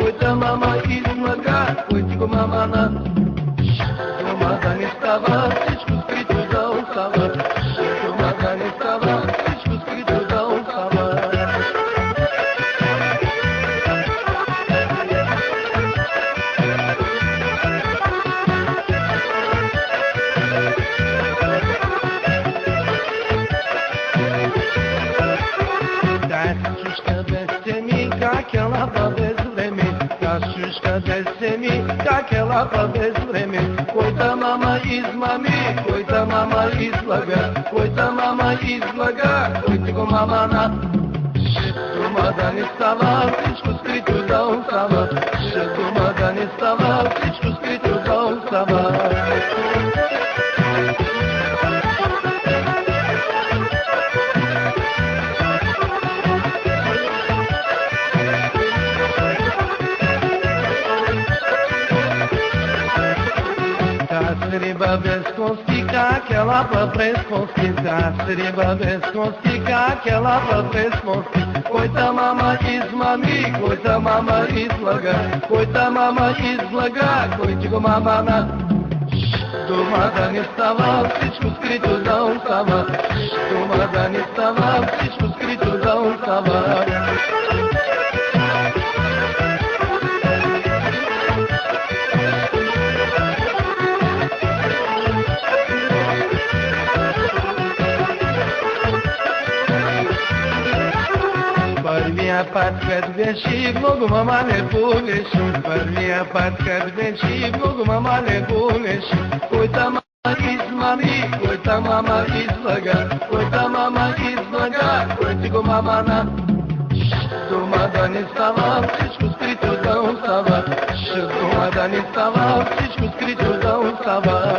Uita mama излага, уитко мама на дома да не става, всичко скрито да остава. Дома да не става, всичко скрито да остава. Как е лапа без време, кашушка без семи, как е лапа без време. Койта мама измами, койта мама излага, койта мама излага, койта го мама на. Дома да не става, всичко скрито да остава. Дома да не става, всичко скрито да остава. Риба без кости, как е лапа през кости. Риба без кости, как е лапа през кости. Койта мама измами, койта мама излага, койта мама излага, койти го мама на. Дома да не става, всичко скрито да остава. Дома да не става, всичко скрито да остава. Първия път кът беше, много мама не болеше. Първия път кът беше, много мама не болеше. Койта мама измами, койта мама излага, койта мама излага, койти го мама на. Дома да не става, всичко скрито да остава. Дома да не става, всичко скрито да остава.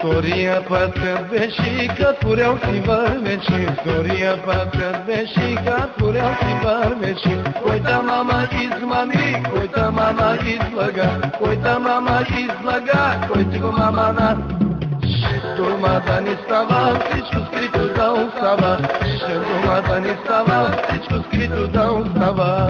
Втория път кът беше, кът порел си вървеше. Втория път кът беше, кът порел си вървеше. Койта мама измами, койта мама излага, койта мама излага, койти го мама на. Дома да не става, всичко скрито да остава. Дома да не става, всичко скрито да остава.